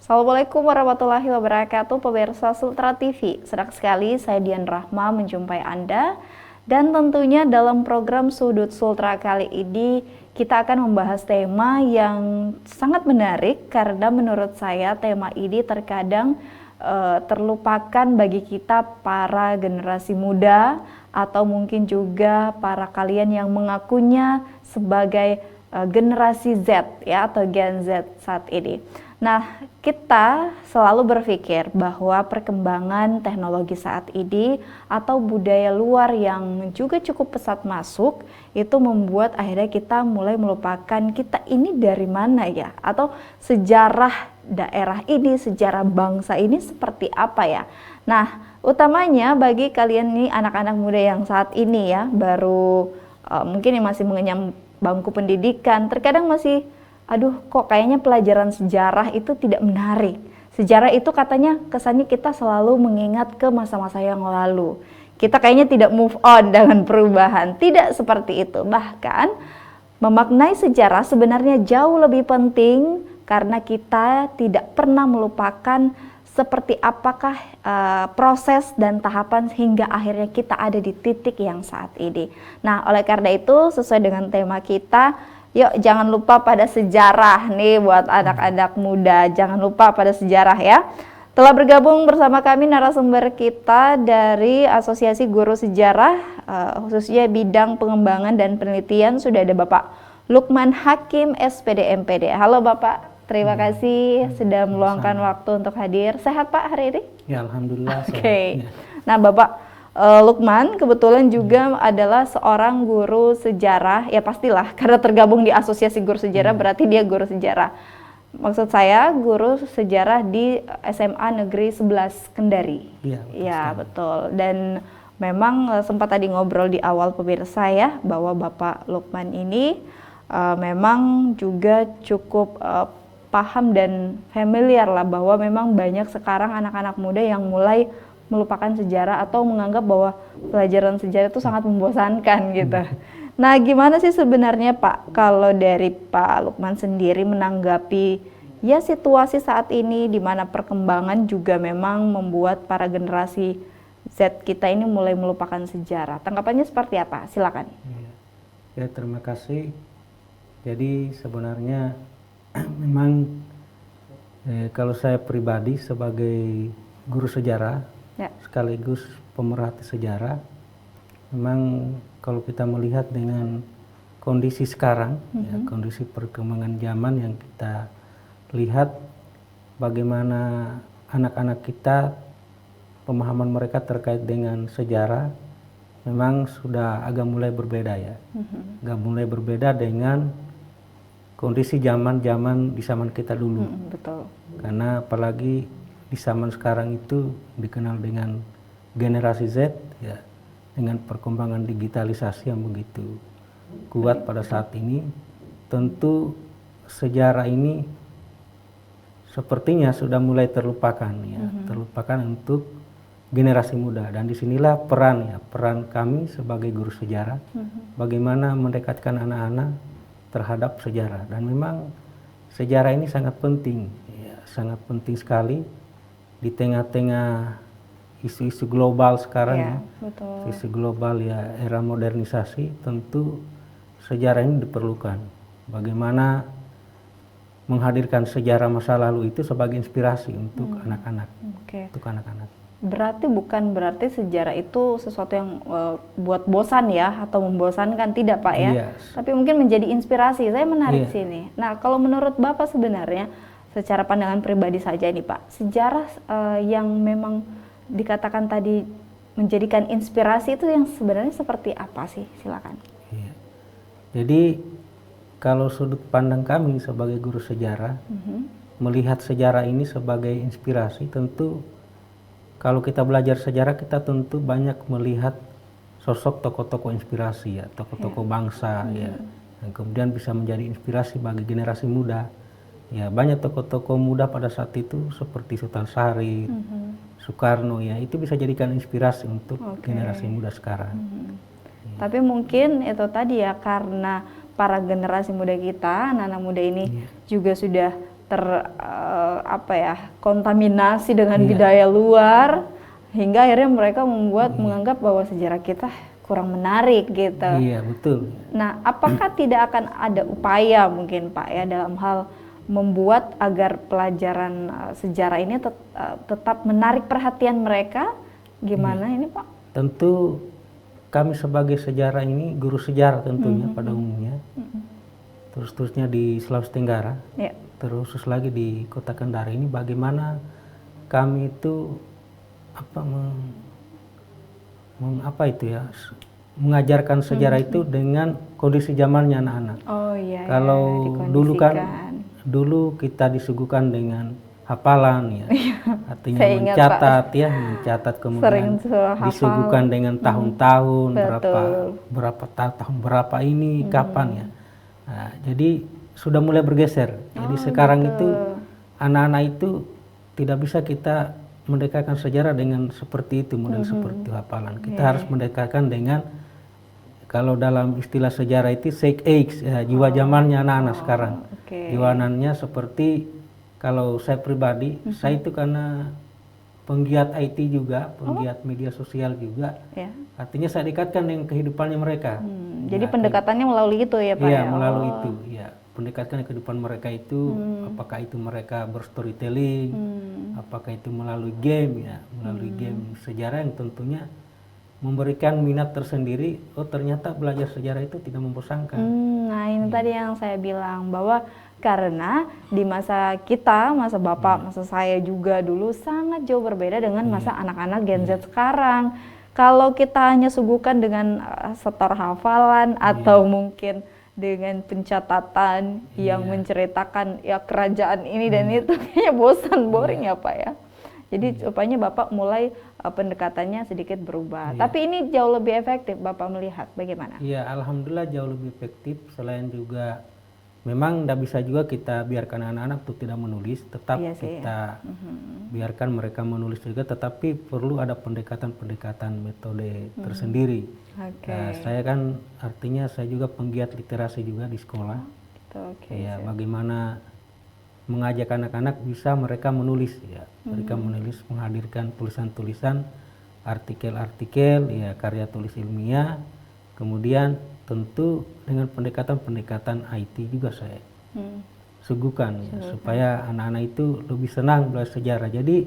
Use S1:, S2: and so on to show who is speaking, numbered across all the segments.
S1: Assalamualaikum warahmatullahi wabarakatuh, pemirsa Sultra TV. Senang sekali saya Dian Rahma menjumpai Anda. Dan tentunya dalam program Sudut Sultra kali ini kita akan membahas tema yang sangat menarik karena menurut saya tema ini terkadang terlupakan bagi kita para generasi muda atau mungkin juga para kalian yang mengakunya sebagai generasi Z ya atau Gen Z saat ini. Nah, kita selalu berpikir bahwa perkembangan teknologi saat ini atau budaya luar yang juga cukup pesat masuk itu membuat akhirnya kita mulai melupakan kita ini dari mana ya, atau sejarah daerah ini, sejarah bangsa ini seperti apa ya. Nah, utamanya bagi kalian nih anak-anak muda yang saat ini ya baru mungkin yang masih mengenyam bangku pendidikan, terkadang masih aduh kok kayaknya pelajaran sejarah itu tidak menarik. Sejarah itu katanya kesannya kita selalu mengingat ke masa-masa yang lalu. Kita kayaknya tidak move on dengan perubahan. Tidak seperti itu. Bahkan memaknai sejarah sebenarnya jauh lebih penting karena kita tidak pernah melupakan seperti apakah proses dan tahapan hingga akhirnya kita ada di titik yang saat ini. Nah, oleh karena itu sesuai dengan tema kita, yuk jangan lupa pada sejarah nih buat anak-anak muda, jangan lupa pada sejarah ya. Telah bergabung bersama kami narasumber kita dari Asosiasi Guru Sejarah, khususnya bidang pengembangan dan penelitian, sudah ada Bapak Lukman Hakim SPD MPD. Halo Bapak, terima kasih sudah meluangkan waktu untuk hadir. Sehat Pak hari ini?
S2: Ya Alhamdulillah.
S1: Oke. Nah Bapak Lukman kebetulan juga adalah seorang guru sejarah, ya pastilah karena tergabung di Asosiasi Guru Sejarah berarti dia guru sejarah. Maksud saya guru sejarah di SMA Negeri 11 Kendari. Ya betul. Dan memang sempat tadi ngobrol di awal pemirsa ya bahwa Bapak Lukman ini memang juga cukup paham dan familiar lah bahwa memang banyak sekarang anak-anak muda yang mulai melupakan sejarah atau menganggap bahwa pelajaran sejarah itu sangat membosankan gitu. Nah, gimana sih sebenarnya Pak kalau dari Pak Lukman sendiri menanggapi ya situasi saat ini di mana perkembangan juga memang membuat para generasi Z kita ini mulai melupakan sejarah. Tanggapannya seperti apa? Silakan.
S2: Ya, terima kasih. Jadi sebenarnya memang kalau saya pribadi sebagai guru sejarah sekaligus pemerhati sejarah, memang kalau kita melihat dengan kondisi sekarang, ya, kondisi perkembangan zaman yang kita lihat bagaimana anak-anak kita pemahaman mereka terkait dengan sejarah memang sudah agak mulai berbeda ya, agak mulai berbeda dengan kondisi zaman di zaman kita dulu.
S1: Betul.
S2: Karena apalagi di zaman sekarang itu dikenal dengan generasi Z ya, dengan perkembangan digitalisasi yang begitu kuat pada saat ini, tentu sejarah ini sepertinya sudah mulai terlupakan ya, terlupakan untuk generasi muda. Dan disinilah peran kami sebagai guru sejarah, bagaimana mendekatkan anak-anak terhadap sejarah. Dan memang sejarah ini sangat penting ya, sangat penting sekali di tengah-tengah isu-isu global sekarang ya, isu global ya, era modernisasi, tentu sejarah ini diperlukan. Bagaimana menghadirkan sejarah masa lalu itu sebagai inspirasi untuk anak-anak, untuk anak-anak.
S1: Berarti sejarah itu sesuatu yang buat bosan ya atau membosankan, tidak Pak ya?
S2: Yes.
S1: Tapi mungkin menjadi inspirasi. Saya menarik sini. Nah, kalau menurut Bapak sebenarnya secara pandangan pribadi saja nih Pak, sejarah yang memang dikatakan tadi menjadikan inspirasi itu yang sebenarnya seperti apa sih? Silakan.
S2: Iya. Jadi kalau sudut pandang kami sebagai guru sejarah, melihat sejarah ini sebagai inspirasi, tentu kalau kita belajar sejarah kita tentu banyak melihat sosok tokoh-tokoh inspirasi ya, tokoh-tokoh bangsa ya, yang kemudian bisa menjadi inspirasi bagi generasi muda. Ya, banyak tokoh-tokoh muda pada saat itu seperti Sultan Syarif, Soekarno ya, itu bisa jadikan inspirasi untuk generasi muda sekarang.
S1: Tapi mungkin itu tadi ya, karena para generasi muda kita, anak-anak muda ini juga sudah kontaminasi dengan budaya luar, hingga akhirnya mereka menganggap bahwa sejarah kita kurang menarik gitu.
S2: Iya, betul.
S1: Nah, apakah tidak akan ada upaya mungkin Pak ya dalam hal membuat agar pelajaran sejarah ini tetap menarik perhatian mereka? Gimana ini Pak?
S2: Tentu kami sebagai sejarah ini, guru sejarah tentunya pada umumnya, terus-terusnya di Sulawesi Tenggara, terus lagi di Kota Kendari ini, bagaimana kami itu mengajarkan sejarah itu dengan kondisi zamannya anak-anak.
S1: Oh iya.
S2: Kalau dulu kan, dulu kita disuguhkan dengan hafalan ya, artinya mencatat kemudian disuguhkan dengan tahun-tahun tahun berapa ini kapan ya. Nah, jadi sudah mulai bergeser. Jadi sekarang itu anak-anak itu tidak bisa kita mendekatkan sejarah dengan seperti itu, model seperti hafalan. Kita harus mendekatkan dengan, kalau dalam istilah sejarah itu shake age, jiwa zamannya anak-anak sekarang. Jiwanannya seperti, kalau saya pribadi, saya itu karena penggiat IT juga, penggiat media sosial juga, artinya saya dekatkan dengan kehidupannya mereka.
S1: Jadi pendekatannya melalui itu ya Pak?
S2: Iya, melalui itu. Ya, pendekatan kehidupan mereka itu, apakah itu mereka berstorytelling, apakah itu melalui game ya, melalui game sejarah yang tentunya memberikan minat tersendiri. Oh, ternyata belajar sejarah itu tidak membosankan.
S1: Nah, ini tadi yang saya bilang, bahwa karena di masa kita, masa Bapak, masa saya juga dulu sangat jauh berbeda dengan masa anak-anak Gen Z sekarang. Kalau kita hanya suguhkan dengan setor hafalan atau mungkin dengan pencatatan yang menceritakan ya kerajaan ini dan itu, kayaknya bosan, boring ya Pak ya. Jadi rupanya Bapak mulai pendekatannya sedikit berubah. Tapi ini jauh lebih efektif, Bapak melihat bagaimana?
S2: Iya, alhamdulillah jauh lebih efektif. Selain juga memang tidak bisa juga kita biarkan anak-anak itu tidak menulis, tetap kita biarkan mereka menulis juga, tetapi perlu ada pendekatan-pendekatan metode tersendiri. Saya kan artinya saya juga penggiat literasi juga di sekolah. Ya, bagaimana mengajak anak-anak bisa mereka menulis ya, mereka menulis, menghadirkan tulisan-tulisan, artikel-artikel ya, karya tulis ilmiah, kemudian tentu dengan pendekatan-pendekatan IT juga saya suguhkan ya, supaya anak-anak itu lebih senang belajar sejarah. Jadi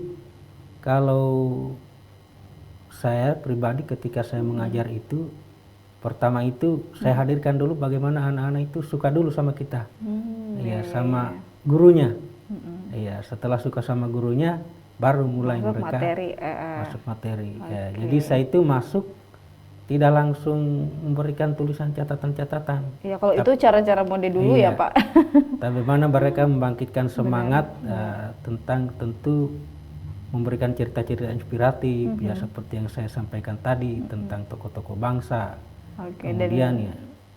S2: kalau saya pribadi ketika saya mengajar itu, pertama itu saya hadirkan dulu bagaimana anak-anak itu suka dulu sama kita, ya sama gurunya. Ya, setelah suka sama gurunya baru mulai
S1: masuk
S2: mereka masuk materi. Ya, jadi saya itu masuk tidak langsung memberikan tulisan catatan-catatan.
S1: Ya, kalau itu cara-cara mode dulu ya Pak.
S2: Tapi bagaimana mereka membangkitkan semangat tentang tentu memberikan cerita-cerita inspiratif ya, seperti yang saya sampaikan tadi tentang tokoh-tokoh bangsa. Kemudian ya,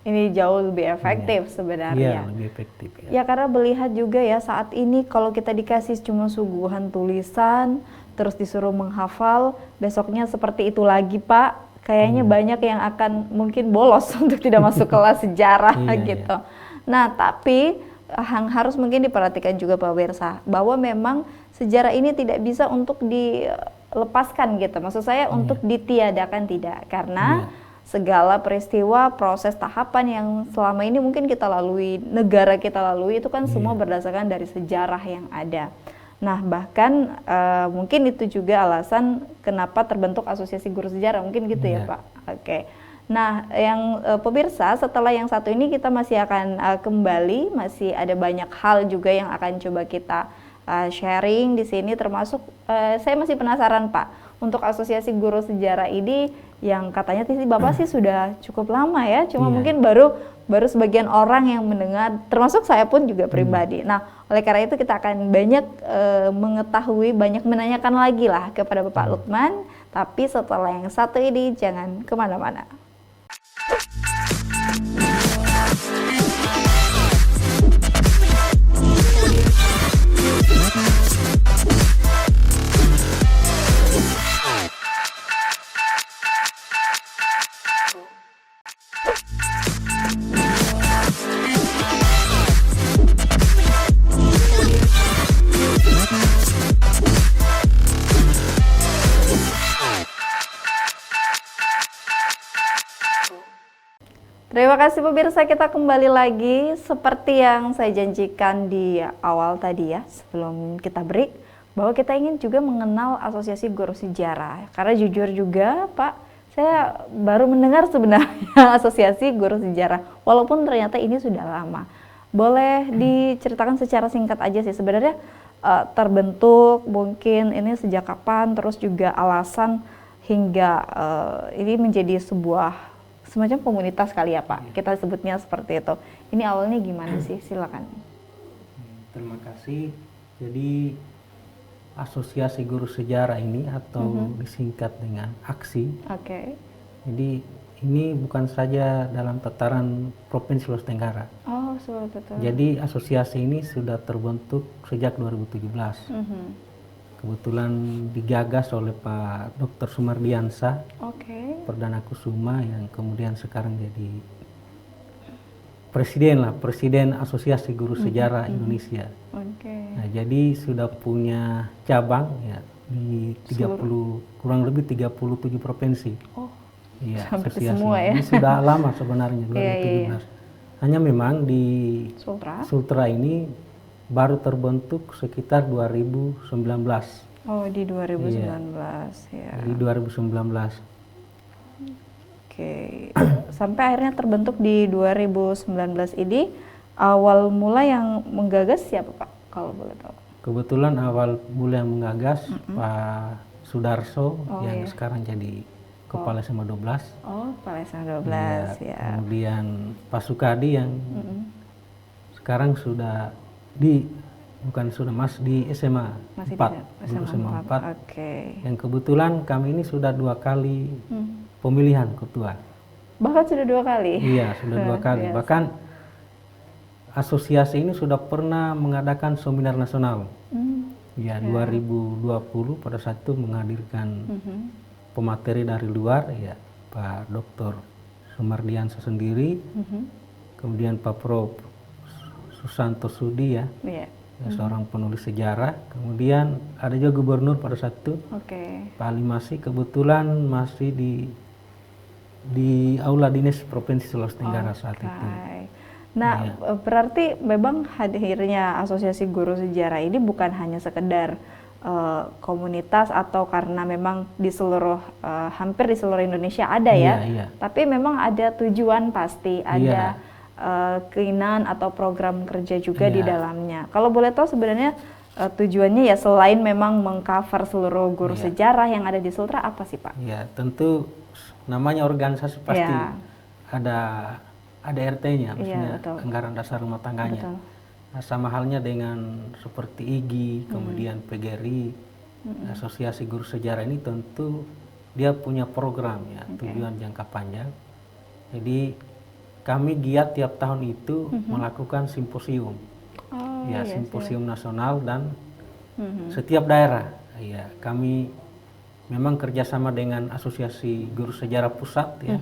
S1: ini jauh lebih efektif sebenarnya.
S2: Iya, lebih efektif.
S1: Ya, karena melihat juga ya saat ini kalau kita dikasih cuma suguhan tulisan, terus disuruh menghafal, besoknya seperti itu lagi Pak. Kayaknya banyak yang akan mungkin bolos untuk tidak masuk kelas sejarah gitu. Nah, tapi yang harus mungkin diperhatikan juga Pak Wersa, bahwa memang sejarah ini tidak bisa untuk dilepaskan gitu. Maksud saya untuk ditiadakan tidak, karena segala peristiwa, proses, tahapan yang selama ini mungkin kita lalui, negara kita lalui, itu kan semua berdasarkan dari sejarah yang ada. Nah, bahkan mungkin itu juga alasan kenapa terbentuk Asosiasi Guru Sejarah, mungkin gitu ya Pak. Nah, yang pemirsa, setelah yang satu ini kita masih akan kembali, masih ada banyak hal juga yang akan coba kita sharing di sini, termasuk saya masih penasaran Pak, untuk Asosiasi Guru Sejarah ini yang katanya Bapak sih sudah cukup lama ya, cuma mungkin baru sebagian orang yang mendengar, termasuk saya pun juga pribadi. Nah, oleh karena itu kita akan banyak mengetahui, banyak menanyakan lagi lah kepada Bapak Lukman, tapi setelah yang satu ini jangan kemana-mana. Terima kasih pemirsa, kita kembali lagi seperti yang saya janjikan di awal tadi ya, sebelum kita break, bahwa kita ingin juga mengenal Asosiasi Guru Sejarah. Karena jujur juga Pak, saya baru mendengar sebenarnya Asosiasi Guru Sejarah, walaupun ternyata ini sudah lama. Boleh diceritakan secara singkat aja sih sebenarnya terbentuk mungkin ini sejak kapan, terus juga alasan hingga ini menjadi sebuah semacam komunitas kali ya Pak, kita sebutnya seperti itu. Ini awalnya gimana sih? Silakan.
S2: Terima kasih. Jadi Asosiasi Guru Sejarah ini atau disingkat dengan AGSI.
S1: Oke.
S2: Jadi ini bukan saja dalam tataran Provinsi Sulawesi Tenggara.
S1: Oh, seperti itu.
S2: Jadi asosiasi ini sudah terbentuk sejak 2017. Kebetulan digagas oleh Pak Dr. Sumardiansa, Perdana Kusuma, yang kemudian sekarang jadi Presiden Asosiasi Guru Sejarah Indonesia. Nah, jadi sudah punya cabang ya di 30 kurang lebih 37 provinsi.
S1: Oh.
S2: Iya,
S1: Sampai
S2: asosiasi
S1: semua ya.
S2: ini sudah lama sebenarnya 2017.
S1: Iya.
S2: Hanya memang di
S1: Sultra
S2: ini baru terbentuk sekitar 2019.
S1: Oh, di 2019 ya.
S2: Di 2019.
S1: Oke. Sampai akhirnya terbentuk di 2019 ini, awal mula yang menggagas siapa Pak, kalau boleh tahu?
S2: Kebetulan awal mula yang menggagas Pak Sudarso yang sekarang jadi Kepala SMA 12.
S1: Oh, Kepala SMA 12 ya.
S2: Kemudian Pak Sukadi yang sekarang sudah di SMA 4.
S1: Masih
S2: SMA 4.
S1: Oke.
S2: Yang kebetulan kami ini sudah 2 kali pemilihan ketua.
S1: Bahkan sudah 2 kali?
S2: Iya, sudah 2 kali. Bahkan asosiasi ini sudah pernah mengadakan seminar nasional. Ya, 2020 pada saat itu menghadirkan pemateri dari luar, ya Pak Dr. Sumardiansa sendiri, kemudian Pak Prof. Susanto Sudi ya, seorang penulis sejarah, kemudian ada juga gubernur pada saat itu, Pak Ali Masih, kebetulan masih di Aula Dinas Provinsi Sulawesi Tenggara saat itu.
S1: Nah, berarti memang hadirnya Asosiasi Guru Sejarah ini bukan hanya sekedar komunitas atau karena memang di seluruh hampir di seluruh Indonesia ada ya, tapi memang ada tujuan pasti, ada keinginan atau program kerja juga di dalamnya. Kalau boleh tahu sebenarnya tujuannya ya selain memang mengcover seluruh guru sejarah yang ada di Sultra, apa sih Pak?
S2: Ya, tentu namanya organisasi pasti ada RT-nya, maksudnya anggaran dasar rumah tangganya. Nah, sama halnya dengan seperti IGI, kemudian PGRI, Asosiasi Guru Sejarah ini tentu dia punya program ya, tujuan jangka panjang. Jadi kami giat tiap tahun itu melakukan simposium, simposium nasional dan setiap daerah. Ya, kami memang kerjasama dengan Asosiasi Guru Sejarah Pusat ya.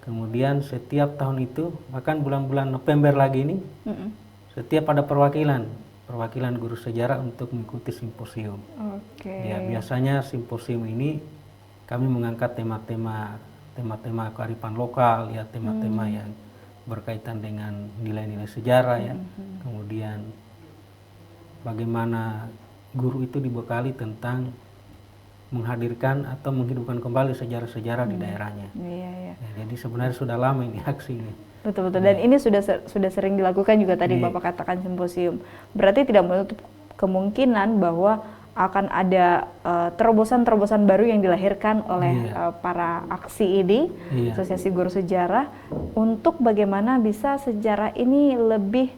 S2: Kemudian setiap tahun itu, bahkan bulan-bulan November lagi ini, setiap ada perwakilan guru sejarah untuk mengikuti simposium. Ya, biasanya simposium ini kami mengangkat tema-tema kearifan lokal ya, tema-tema yang berkaitan dengan nilai-nilai sejarah ya. Kemudian bagaimana guru itu dibekali tentang menghadirkan atau menghidupkan kembali sejarah-sejarah di daerahnya. Ya, jadi sebenarnya sudah lama ini aksi ini.
S1: Betul-betul. Dan ini sudah sering dilakukan juga tadi Bapak katakan simposium. Berarti tidak menutup kemungkinan bahwa akan ada terobosan-terobosan baru yang dilahirkan oleh para aksi ini, Asosiasi Guru Sejarah, untuk bagaimana bisa sejarah ini lebih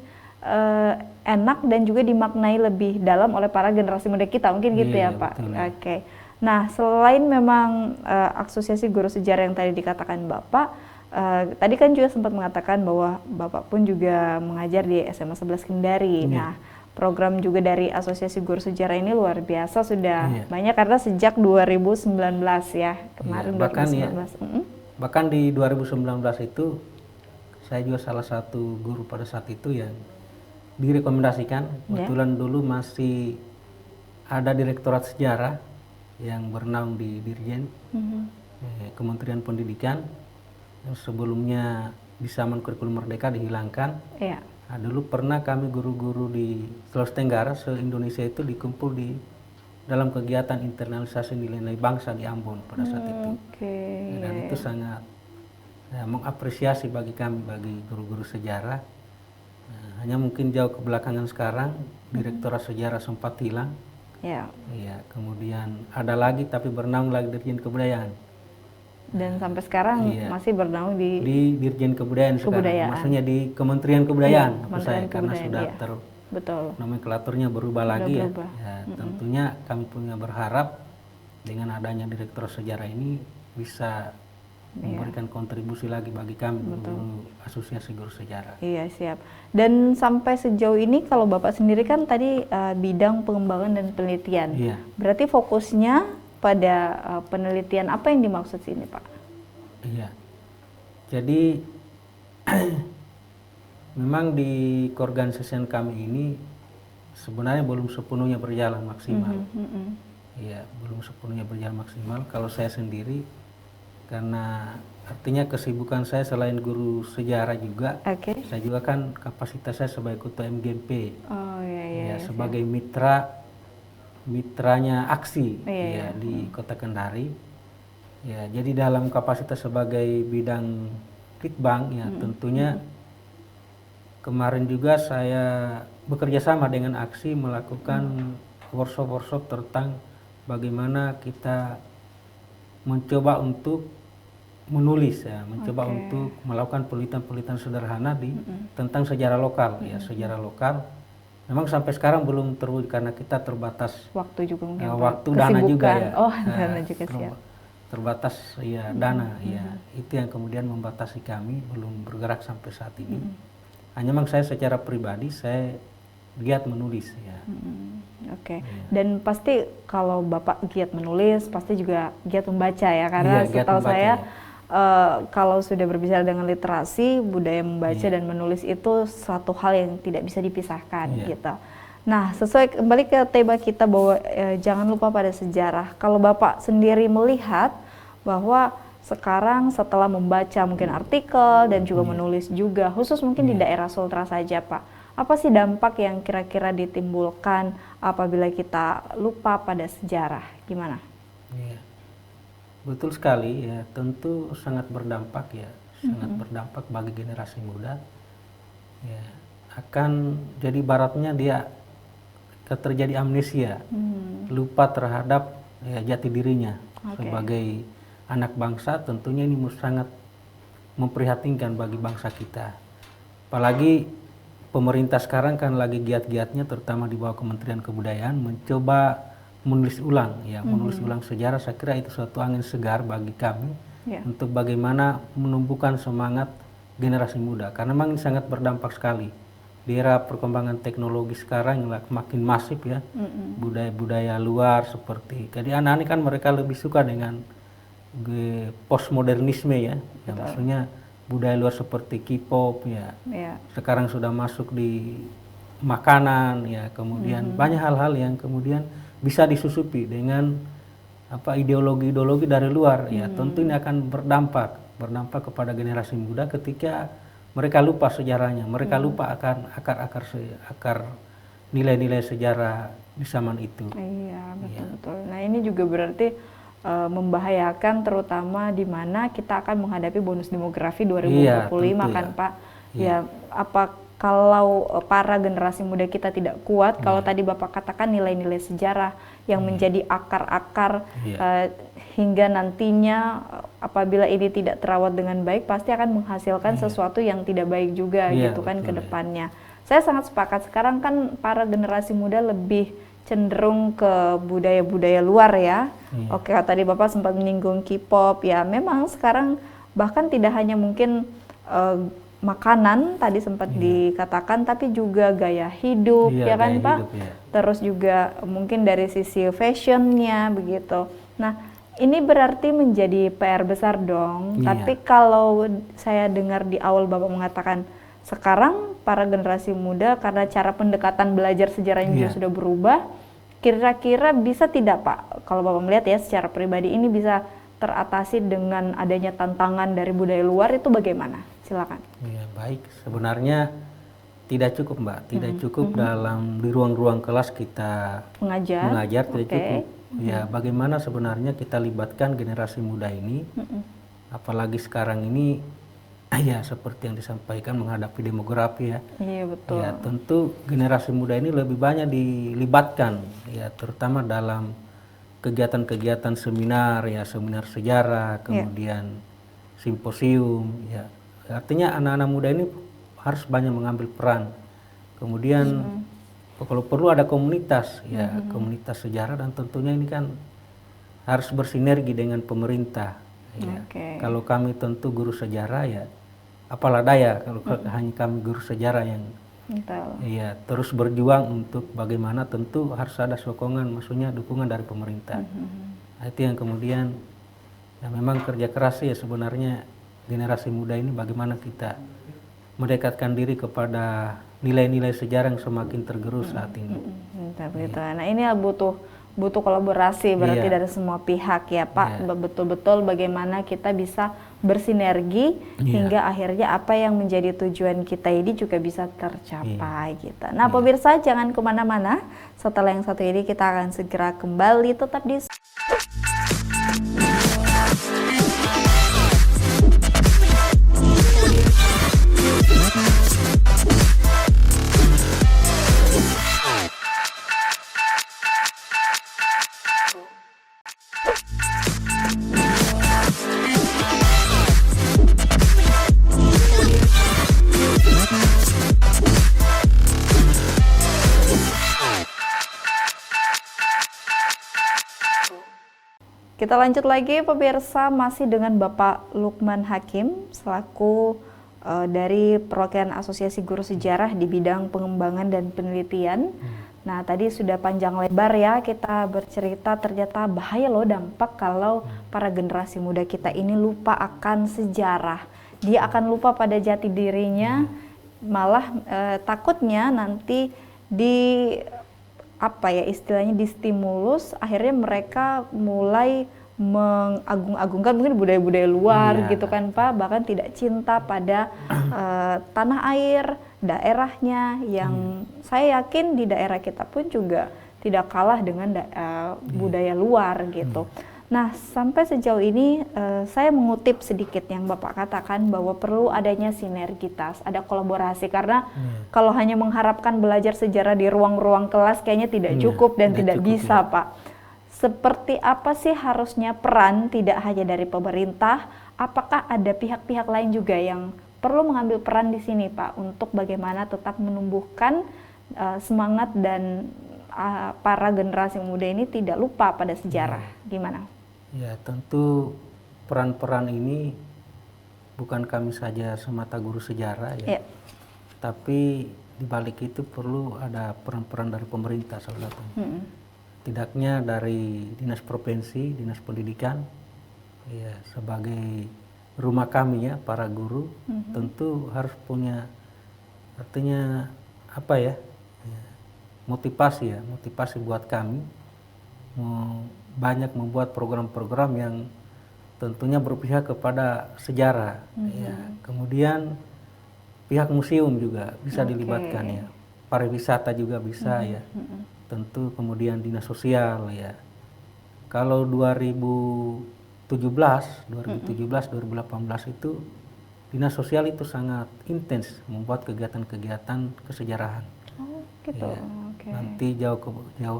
S1: enak dan juga dimaknai lebih dalam oleh para generasi muda kita, mungkin gitu ya Pak. Oke. Nah, selain memang Asosiasi Guru Sejarah yang tadi dikatakan Bapak, tadi kan juga sempat mengatakan bahwa Bapak pun juga mengajar di SMA 11 Kendari. Nah, program juga dari Asosiasi Guru Sejarah ini luar biasa, sudah banyak karena sejak 2019 ya, kemarin
S2: bahkan
S1: 2019.
S2: Bahkan di 2019 itu saya juga salah satu guru pada saat itu yang direkomendasikan. Kebetulan dulu masih ada Direktorat Sejarah yang bernaung di Dirjen Kementerian Pendidikan, yang sebelumnya di zaman kurikulum merdeka dihilangkan.
S1: Iya.
S2: Nah, dulu pernah kami guru-guru di Sulawesi Tenggara se-Indonesia itu dikumpul di dalam kegiatan internalisasi nilai-nilai bangsa di Ambon pada saat itu.
S1: Oke.
S2: Dan itu sangat mengapresiasi bagi kami, bagi guru-guru sejarah. Hanya mungkin jauh kebelakangan sekarang Direktorat Sejarah sempat hilang.
S1: Ya.
S2: Iya, kemudian ada lagi tapi bernaung lagi Dirjen Kebudayaan.
S1: Dan sampai sekarang
S2: Iya.
S1: masih bernaung di
S2: Dirjen Kebudayaan sekarang.
S1: Kebudayaan.
S2: Maksudnya di Kementerian Kebudayaan,
S1: Iya,
S2: maksud
S1: Kementerian
S2: saya, karena
S1: Kebudayaan,
S2: sudah
S1: iya. Betul.
S2: nomenklaturnya berubah lagi
S1: berubah.
S2: ya. Tentunya kami punya berharap dengan adanya Direktorat Sejarah ini bisa memberikan kontribusi lagi bagi kami guru Asosiasi Guru Sejarah.
S1: Iya, siap. Dan sampai sejauh ini kalau Bapak sendiri kan tadi bidang pengembangan dan penelitian.
S2: Iya.
S1: Berarti fokusnya pada penelitian apa yang dimaksud sini, Pak?
S2: Iya. Jadi memang di keorganisasian kami ini sebenarnya belum sepenuhnya berjalan maksimal. Iya, belum sepenuhnya berjalan maksimal. Kalau saya sendiri, karena artinya kesibukan saya selain guru sejarah juga,
S1: Oke.
S2: saya juga kan kapasitas saya sebagai ketua MGMP,
S1: Oh iya.
S2: ya, sebagai mitranya aksi
S1: Iya.
S2: di Kota Kendari. Ya, jadi dalam kapasitas sebagai bidang Litbang, ya tentunya kemarin juga saya bekerja sama dengan aksi melakukan workshop-workshop tentang bagaimana kita mencoba untuk menulis, ya, mencoba untuk melakukan penelitian-penelitian sederhana tentang sejarah lokal, ya, sejarah lokal. Memang sampai sekarang belum terwujud karena kita terbatas
S1: Waktu juga mungkin.
S2: waktu, dana juga ya.
S1: Oh, dana juga siap.
S2: Terbatas ya dana, ya. Itu yang kemudian membatasi kami belum bergerak sampai saat ini. Hanya memang saya secara pribadi saya giat menulis, ya.
S1: Oke. Dan pasti kalau Bapak giat menulis, pasti juga giat membaca ya, karena
S2: Iya, giat
S1: setahu
S2: membaca,
S1: saya
S2: ya.
S1: kalau sudah berbicara dengan literasi, budaya membaca dan menulis itu satu hal yang tidak bisa dipisahkan gitu. Nah, sesuai kembali ke tema kita bahwa jangan lupa pada sejarah. Kalau Bapak sendiri melihat bahwa sekarang setelah membaca mungkin artikel dan juga menulis juga, khusus mungkin di daerah Sultra saja, Pak, apa sih dampak yang kira-kira ditimbulkan apabila kita lupa pada sejarah? Gimana?
S2: Iya. Betul sekali, ya, tentu sangat berdampak, ya, sangat berdampak bagi generasi muda. Ya, akan jadi baratnya dia terjadi amnesia, lupa terhadap jati dirinya sebagai anak bangsa. Tentunya ini sangat memprihatinkan bagi bangsa kita. Apalagi pemerintah sekarang kan lagi giat-giatnya, terutama di bawah Kementerian Kebudayaan, mencoba menulis ulang, ya, menulis ulang sejarah. Saya kira itu suatu angin segar bagi kami untuk bagaimana menumbuhkan semangat generasi muda, karena memang ini sangat berdampak sekali di era perkembangan teknologi sekarang yang makin masif, ya, budaya-budaya luar seperti, jadi anak-anak kan mereka lebih suka dengan postmodernisme, ya, maksudnya budaya luar seperti K-pop, ya, sekarang sudah masuk di makanan, ya, kemudian banyak hal-hal yang kemudian bisa disusupi dengan ideologi-ideologi dari luar, ya. Tentu ini akan berdampak kepada generasi muda ketika mereka lupa sejarahnya, mereka lupa akan akar nilai-nilai sejarah di zaman itu.
S1: Iya, betul-betul. Nah, ini juga berarti membahayakan, terutama di mana kita akan menghadapi bonus demografi 2025 kan, Pak. Ya, apa kalau para generasi muda kita tidak kuat, kalau tadi Bapak katakan nilai-nilai sejarah yang menjadi akar-akar hingga nantinya apabila ini tidak terawat dengan baik, pasti akan menghasilkan sesuatu yang tidak baik juga gitu kan ke depannya. Saya sangat sepakat, sekarang kan para generasi muda lebih cenderung ke budaya-budaya luar, ya. Oke, tadi Bapak sempat menyinggung K-pop, ya, memang sekarang bahkan tidak hanya mungkin makanan tadi sempat dikatakan, tapi juga gaya hidup, ya kan, Pak? Terus juga mungkin dari sisi fashionnya begitu. Nah, ini berarti menjadi PR besar dong. Tapi kalau saya dengar di awal Bapak mengatakan sekarang para generasi muda karena cara pendekatan belajar sejarahnya juga sudah berubah, kira-kira bisa tidak, Pak, kalau Bapak melihat ya secara pribadi, ini bisa teratasi dengan adanya tantangan dari budaya luar, itu bagaimana? Silakan.
S2: Ya, baik. Sebenarnya tidak cukup, Mbak. Tidak cukup di ruang-ruang kelas kita mengajar tidak cukup. Ya, bagaimana sebenarnya kita libatkan generasi muda ini, apalagi sekarang ini, ya seperti yang disampaikan menghadapi demografi ya.
S1: Iya, betul.
S2: Ya, tentu generasi muda ini lebih banyak dilibatkan, ya terutama dalam kegiatan-kegiatan seminar, ya seminar sejarah, kemudian simposium, ya. Artinya anak-anak muda ini harus banyak mengambil peran. Kemudian kalau perlu ada komunitas, ya komunitas sejarah, dan tentunya ini kan harus bersinergi dengan pemerintah. Ya. Kalau kami tentu guru sejarah, ya apalah daya kalau hanya kami guru sejarah yang ya terus berjuang untuk bagaimana, tentu harus ada sokongan, maksudnya dukungan dari pemerintah. Itu yang kemudian ya memang kerja keras ya sebenarnya generasi muda ini, bagaimana kita mendekatkan diri kepada nilai-nilai sejarah yang semakin tergerus saat ini.
S1: Nah, ini butuh kolaborasi berarti dari semua pihak ya Pak. Betul-betul bagaimana kita bisa bersinergi hingga akhirnya apa yang menjadi tujuan kita ini juga bisa tercapai gitu. Nah, pemirsa jangan kemana-mana. Setelah yang satu ini kita akan segera kembali, tetap di Kita lanjut lagi pemirsa, masih dengan Bapak Lukman Hakim selaku dari perwakilan Asosiasi Guru Sejarah di bidang pengembangan dan penelitian. Nah, tadi sudah panjang lebar ya kita bercerita, ternyata bahaya loh dampak kalau para generasi muda kita ini lupa akan sejarah. Dia akan lupa pada jati dirinya, malah takutnya nanti istilahnya distimulus, akhirnya mereka mulai mengagung-agungkan mungkin budaya-budaya luar gitu kan Pak, bahkan tidak cinta pada tanah air, daerahnya yang saya yakin di daerah kita pun juga tidak kalah dengan budaya luar gitu. Nah, sampai sejauh ini saya mengutip sedikit yang Bapak katakan bahwa perlu adanya sinergitas, ada kolaborasi, karena kalau hanya mengharapkan belajar sejarah di ruang-ruang kelas kayaknya tidak cukup dan tidak bisa Pak. Seperti apa sih harusnya peran tidak hanya dari pemerintah, apakah ada pihak-pihak lain juga yang perlu mengambil peran di sini Pak untuk bagaimana tetap menumbuhkan semangat dan para generasi muda ini tidak lupa pada sejarah, gimana?
S2: Ya, tentu peran-peran ini bukan kami saja semata guru sejarah ya, tapi di balik itu perlu ada peran-peran dari pemerintah salah satunya. Tidaknya dari dinas provinsi, dinas pendidikan, ya sebagai rumah kami ya para guru, tentu harus punya artinya apa ya, motivasi buat kami banyak membuat program-program yang tentunya berpihak kepada sejarah. Ya. Kemudian pihak museum juga bisa dilibatkan ya, pariwisata juga bisa ya. Tentu kemudian dinas sosial ya. Kalau 2017, 2018 itu dinas sosial itu sangat intens membuat kegiatan-kegiatan kesejarahan.
S1: Gitu.
S2: Ya. Nanti jauh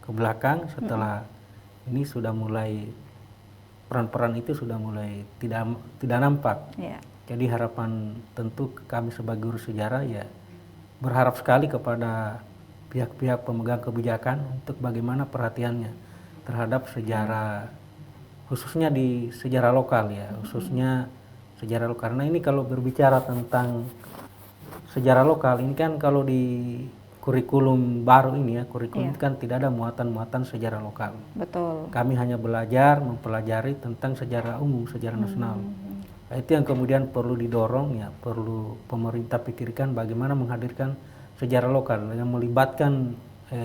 S2: ke belakang setelah ini sudah mulai peran-peran itu sudah mulai tidak nampak. Jadi harapan tentu kami sebagai guru sejarah ya berharap sekali kepada pihak-pihak pemegang kebijakan untuk bagaimana perhatiannya terhadap sejarah, khususnya di sejarah lokal ya, khususnya sejarah lokal. Karena ini kalau berbicara tentang sejarah lokal ini kan kalau di kurikulum baru ini ya, kurikulum kan tidak ada muatan-muatan sejarah lokal.
S1: Betul.
S2: Kami hanya mempelajari tentang sejarah umum, sejarah nasional. Nah, itu yang kemudian perlu didorong ya, perlu pemerintah pikirkan bagaimana menghadirkan sejarah lokal yang melibatkan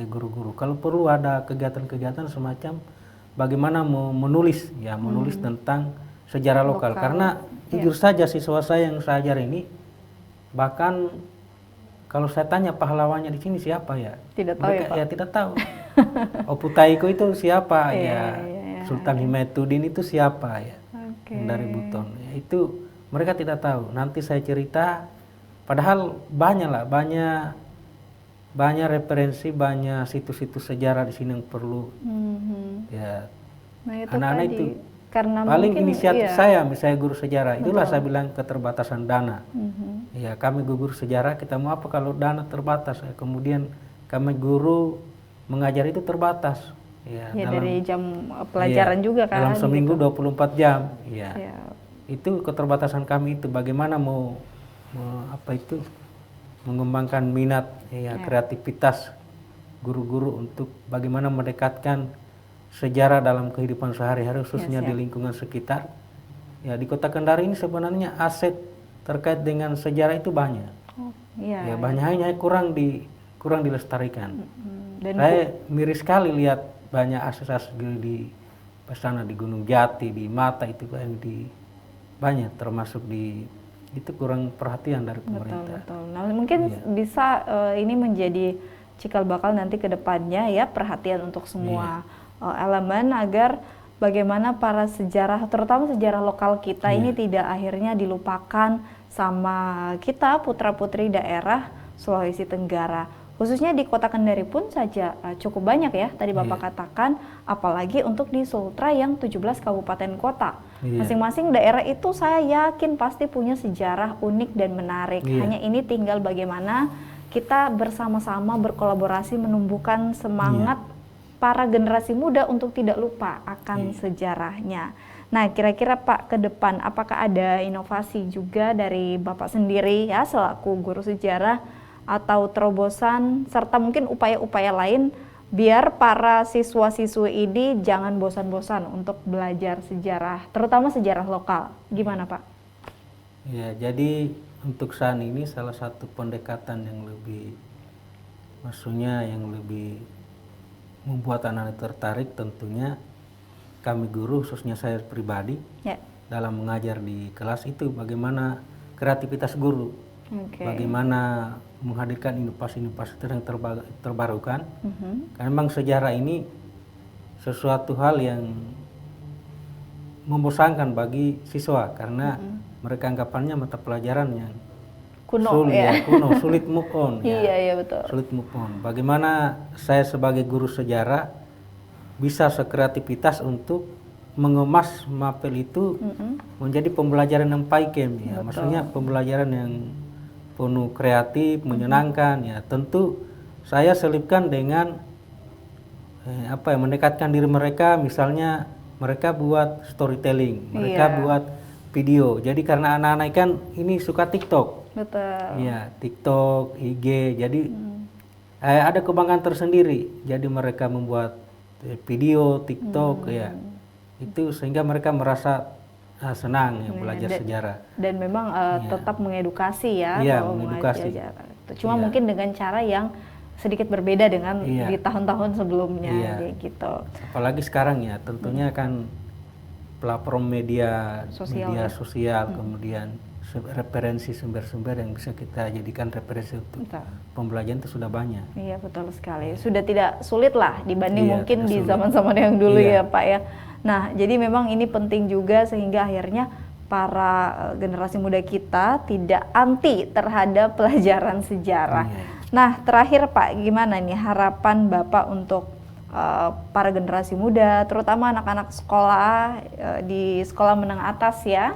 S2: guru-guru. Kalau perlu ada kegiatan-kegiatan semacam bagaimana menulis tentang sejarah lokal. Karena jujur saja siswa saya yang saya ajar ini, bahkan kalau saya tanya pahlawannya di sini siapa ya?
S1: Tidak tahu
S2: mereka,
S1: ya Pak?
S2: ya tidak tahu. Opu Taiko itu siapa ya?
S1: Iya.
S2: Sultan Himatuddin itu siapa ya?
S1: Oke.
S2: Yang dari Buton. Ya, itu mereka tidak tahu. Nanti saya cerita. Padahal banyak referensi, banyak situs-situs sejarah di sini yang perlu. Ya,
S1: Nah itu
S2: anak-anak
S1: tadi
S2: itu
S1: karena
S2: paling
S1: mungkin
S2: inisiatif
S1: iya.
S2: saya, misalnya guru sejarah. Itulah saya bilang keterbatasan dana.
S1: Mhm.
S2: Ya, kami guru sejarah, kita mau apa kalau dana terbatas? Ya, kemudian kami guru mengajar itu terbatas. Ya,
S1: Ya
S2: dalam,
S1: dari jam pelajaran juga kan.
S2: dalam seminggu
S1: gitu.
S2: 24 jam. Ya.
S1: Ya.
S2: Itu keterbatasan kami itu. Bagaimana mau mengembangkan minat, kreativitas guru-guru untuk bagaimana mendekatkan sejarah dalam kehidupan sehari-hari, khususnya di lingkungan sekitar. Ya, di Kota Kendari ini sebenarnya aset terkait dengan sejarah itu banyak.
S1: Iya.
S2: Ya, banyak hanya kurang dilestarikan.
S1: Dan
S2: Saya miris sekali lihat banyak aset-aset di sana, di Gunung Jati, di Mata itu banyak termasuk di itu kurang perhatian dari pemerintah.
S1: Betul. Nah, mungkin bisa ini menjadi cikal bakal nanti ke depannya ya, perhatian untuk semua elemen agar bagaimana para sejarah, terutama sejarah lokal kita ini tidak akhirnya dilupakan sama kita putra-putri daerah Sulawesi Tenggara. Khususnya di Kota Kendari pun saja cukup banyak ya, tadi Bapak katakan, apalagi untuk di Sultra yang 17 kabupaten kota. Masing-masing daerah itu saya yakin pasti punya sejarah unik dan menarik. Hanya ini tinggal bagaimana kita bersama-sama berkolaborasi menumbuhkan semangat para generasi muda untuk tidak lupa akan sejarahnya. Nah, kira-kira Pak ke depan apakah ada inovasi juga dari Bapak sendiri ya selaku guru sejarah atau terobosan serta mungkin upaya-upaya lain biar para siswa-siswi ini jangan bosan-bosan untuk belajar sejarah, terutama sejarah lokal. Gimana Pak?
S2: Ya, jadi untuk saat ini salah satu pendekatan yang lebih, maksudnya yang lebih membuat anak-anak tertarik tentunya kami guru, khususnya saya pribadi, dalam mengajar di kelas itu bagaimana kreativitas guru, bagaimana menghadirkan inovasi-inovasi yang terbarukan. Karena memang sejarah ini sesuatu hal yang membosankan bagi siswa karena mereka anggapannya mata pelajaran yang
S1: kuno,
S2: sulit move on.
S1: Iya betul.
S2: Sulit move on. Bagaimana saya sebagai guru sejarah bisa sekreativitas untuk mengemas mapel itu menjadi pembelajaran yang paikem ya. Maksudnya pembelajaran yang penuh kreatif, menyenangkan ya. Tentu saya selipkan dengan mendekatkan diri mereka, misalnya mereka buat storytelling, mereka buat video. Jadi karena anak-anak kan ini suka TikTok.
S1: Betul.
S2: Ya, TikTok, IG. Jadi ada kebanggaan tersendiri. Jadi mereka membuat video TikTok ya. Itu sehingga mereka merasa senang ya belajar sejarah.
S1: Dan memang tetap mengedukasi ya.
S2: Iya, mengedukasi.
S1: Cuma mungkin dengan cara yang sedikit berbeda dengan di tahun-tahun sebelumnya gitu.
S2: Apalagi sekarang ya, tentunya kan platform media sosial, kemudian referensi sumber-sumber yang bisa kita jadikan referensi untuk pembelajaran itu sudah banyak.
S1: Iya betul sekali. Sudah tidak sulit lah dibanding mungkin di zaman-zaman yang dulu ya Pak ya. Nah, jadi memang ini penting juga sehingga akhirnya para generasi muda kita tidak anti terhadap pelajaran sejarah. Nah, terakhir Pak, gimana nih harapan Bapak untuk para generasi muda, terutama anak-anak sekolah di sekolah menengah atas ya,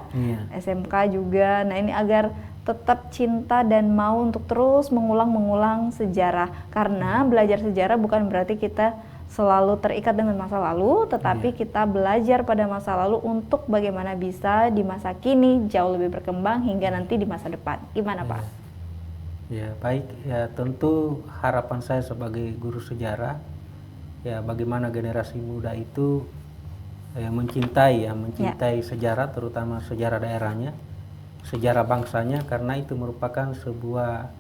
S1: SMK juga. Nah, ini agar tetap cinta dan mau untuk terus mengulang sejarah. Karena belajar sejarah bukan berarti kita selalu terikat dengan masa lalu, tetapi kita belajar pada masa lalu untuk bagaimana bisa di masa kini jauh lebih berkembang hingga nanti di masa depan. Gimana Pak?
S2: Ya baik, ya tentu harapan saya sebagai guru sejarah, ya bagaimana generasi muda itu mencintai sejarah, terutama sejarah daerahnya, sejarah bangsanya, karena itu merupakan sebuah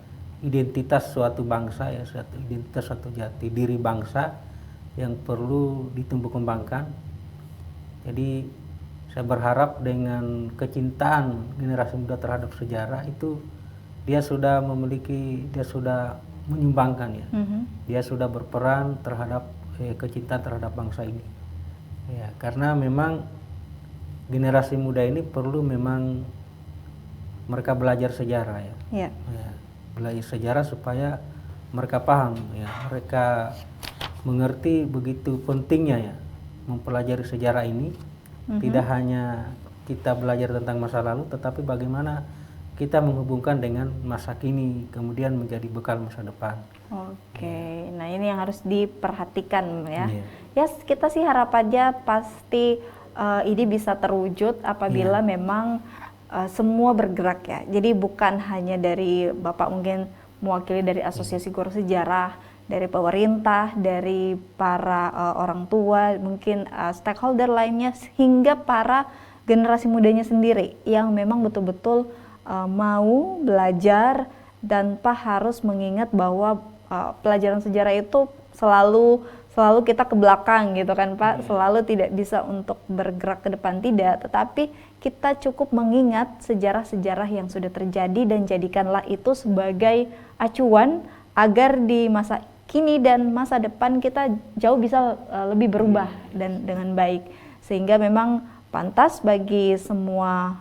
S2: identitas suatu bangsa ya, suatu identitas, suatu jati diri bangsa yang perlu ditumbuh kembangkan. Jadi Saya berharap dengan kecintaan generasi muda terhadap sejarah itu dia sudah menyumbangkan ya. Dia sudah berperan terhadap kecintaan terhadap bangsa ini. Ya, karena memang generasi muda ini perlu memang mereka belajar sejarah ya.
S1: Ya.
S2: Ya, belajar sejarah supaya mereka paham ya, mereka mengerti begitu pentingnya ya mempelajari sejarah ini. Tidak hanya kita belajar tentang masa lalu, tetapi bagaimana kita menghubungkan dengan masa kini, kemudian menjadi bekal masa depan.
S1: Oke, nah ini yang harus diperhatikan ya.
S2: Iya.
S1: Ya kita sih harapannya pasti ini bisa terwujud apabila memang semua bergerak ya. Jadi bukan hanya dari Bapak mungkin mewakili dari Asosiasi Guru Sejarah, dari pemerintah, dari para orang tua, mungkin stakeholder lainnya, hingga para generasi mudanya sendiri yang memang betul-betul mau belajar dan harus mengingat bahwa pelajaran sejarah itu selalu kita ke belakang gitu kan Pak, selalu tidak bisa untuk bergerak ke depan, tidak, tetapi kita cukup mengingat sejarah-sejarah yang sudah terjadi dan jadikanlah itu sebagai acuan agar di masa kini dan masa depan kita jauh bisa lebih berubah dan dengan baik, sehingga memang pantas bagi semua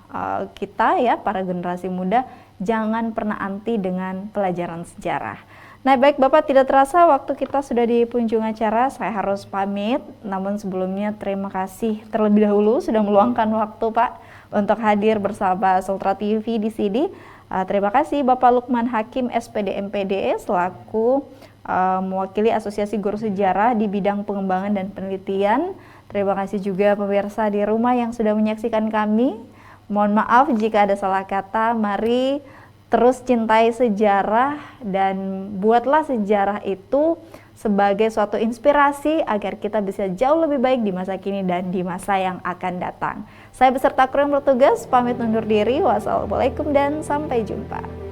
S1: kita ya para generasi muda jangan pernah anti dengan pelajaran sejarah. Nah baik Bapak, tidak terasa waktu kita sudah di penghujung acara, saya harus pamit. Namun sebelumnya terima kasih terlebih dahulu sudah meluangkan waktu Pak untuk hadir bersama Sultra TV di sini. Terima kasih Bapak Lukman Hakim SPD MPDE selaku mewakili Asosiasi Guru Sejarah di bidang pengembangan dan penelitian. Terima kasih juga pemirsa di rumah yang sudah menyaksikan kami. Mohon maaf jika ada salah kata. Mari terus cintai sejarah dan buatlah sejarah itu sebagai suatu inspirasi agar kita bisa jauh lebih baik di masa kini dan di masa yang akan datang. Saya beserta kru yang bertugas pamit undur diri. Wassalamualaikum dan sampai jumpa.